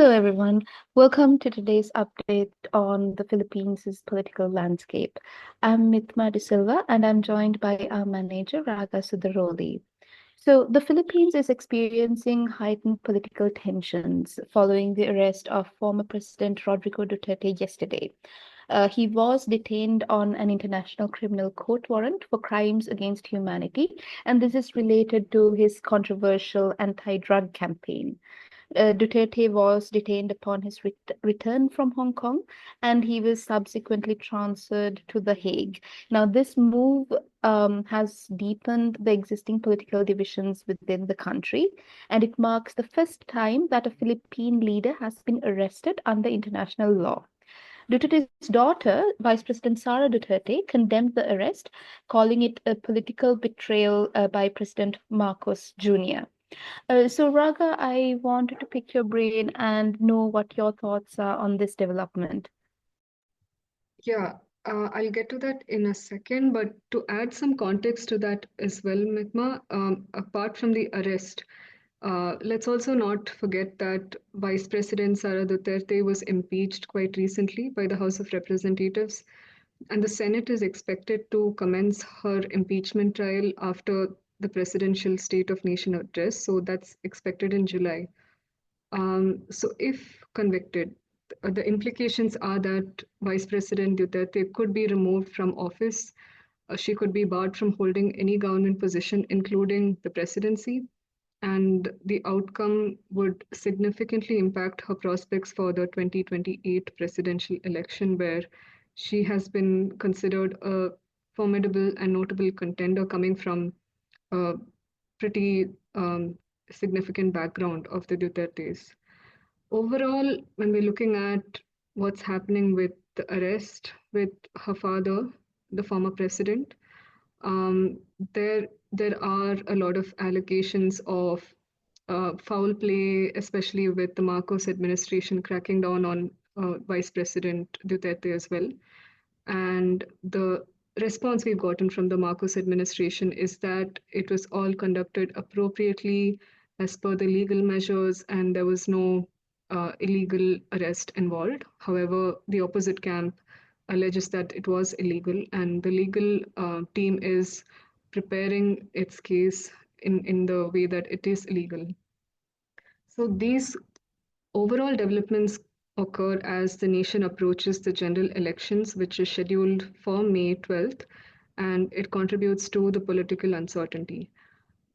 Hello, everyone. Welcome to today's update on the Philippines' political landscape. I'm Mithma De Silva, and I'm joined by our manager, Raga Sudaroli. So, the Philippines is experiencing heightened political tensions following the arrest of former President Rodrigo Duterte yesterday. He was detained on an international criminal court warrant for crimes against humanity, and this is related to his controversial anti drug campaign. Duterte was detained upon his return from Hong Kong, and he was subsequently transferred to The Hague. Now, this move has deepened the existing political divisions within the country, and it marks the first time that a Philippine leader has been arrested under international law. Duterte's daughter, Vice President Sara Duterte, condemned the arrest, calling it a political betrayal by President Marcos Jr. So, Raga, I wanted to pick your brain and know what your thoughts are on this development. Yeah, I'll get to that in a second, but to add some context to that as well, Mithma, apart from the arrest, let's also not forget that Vice President Sara Duterte was impeached quite recently by the House of Representatives, and the Senate is expected to commence her impeachment trial after the presidential State of Nation address. So that's expected in July. So if convicted, the implications are that Vice President Duterte could be removed from office. She could be barred from holding any government position, including the presidency. And the outcome would significantly impact her prospects for the 2028 presidential election, where she has been considered a formidable and notable contender coming from a pretty significant background of the Dutertes. Overall, when we're looking at what's happening with the arrest with her father, the former president, um, there there are a lot of allegations of foul play, especially with the Marcos administration cracking down on Vice President Duterte as well. And the response we've gotten from the Marcos administration is that it was all conducted appropriately as per the legal measures, and there was no illegal arrest involved. However, the opposite camp alleges that it was illegal, and the legal team is preparing its case in the way that it is illegal. So these overall developments occur as the nation approaches the general elections, which is scheduled for May 12th, and it contributes to the political uncertainty.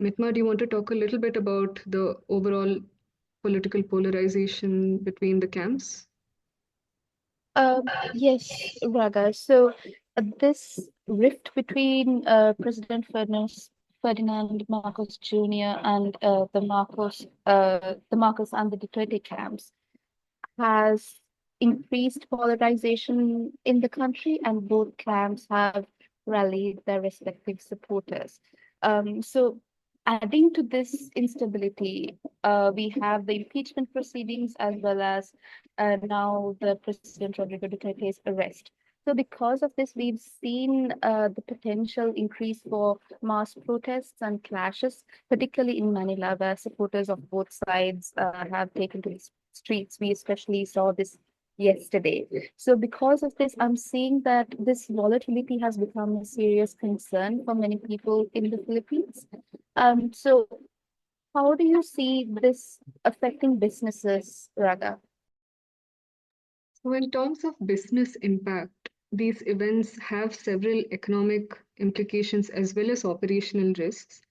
Mitma, do you want to talk a little bit about the overall political polarization between the camps? Yes, Raga. So, this rift between President Ferdinand Marcos Jr. and the Marcos and the Duterte camps has increased polarization in the country, and both camps have rallied their respective supporters. So, adding to this instability, we have the impeachment proceedings as well as now the President Rodrigo Duterte's arrest. So, because of this, we've seen the potential increase for mass protests and clashes, particularly in Manila, where supporters of both sides have taken to the streets. We especially saw this yesterday. So, because of this, I'm seeing that this volatility has become a serious concern for many people in the Philippines. So, how do you see this affecting businesses, Raga? So, in terms of business impact, these events have several economic implications as well as operational risks.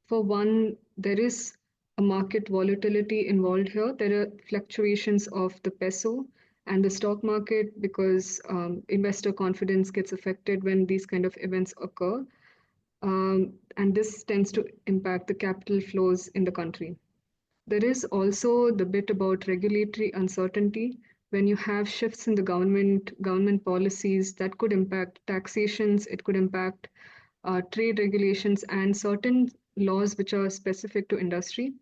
For one, there is a market volatility involved here. There are fluctuations of the peso and the stock market because investor confidence gets affected when these kind of events occur. And this tends to impact the capital flows in the country. There is also the bit about regulatory uncertainty. When you have shifts in the government policies, that could impact taxations, it could impact trade regulations and certain laws which are specific to industry.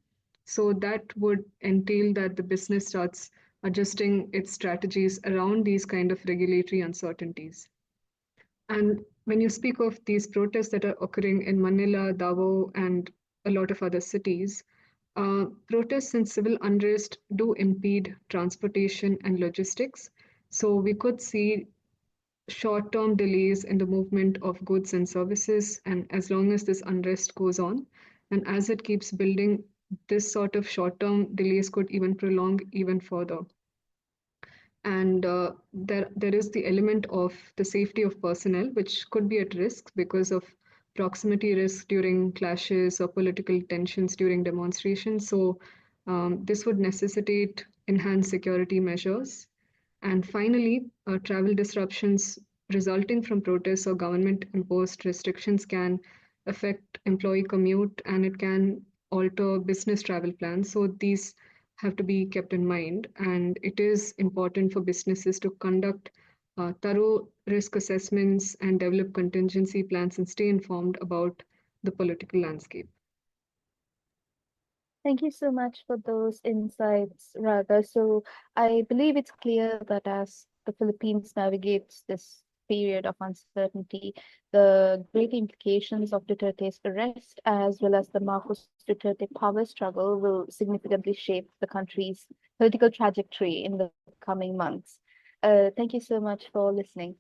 So that would entail that the business starts adjusting its strategies around these kind of regulatory uncertainties. And when you speak of these protests that are occurring in Manila, Davao, and a lot of other cities, Protests and civil unrest do impede transportation and logistics. So we could see short-term delays in the movement of goods and services, and as long as this unrest goes on, and as it keeps building, this sort of short-term delays could even prolong even further. And there is the element of the safety of personnel, which could be at risk because of proximity risk during clashes or political tensions during demonstrations. So this would necessitate enhanced security measures. And finally, travel disruptions resulting from protests or government imposed restrictions can affect employee commute, and it can alter business travel plans. So these have to be kept in mind. And it is important for businesses to conduct thorough risk assessments and develop contingency plans and stay informed about the political landscape. Thank you so much for those insights, Raga. So I believe it's clear that as the Philippines navigates this period of uncertainty, the great implications of Duterte's arrest, as well as the Marcos Duterte power struggle, will significantly shape the country's political trajectory in the coming months. Thank you so much for listening.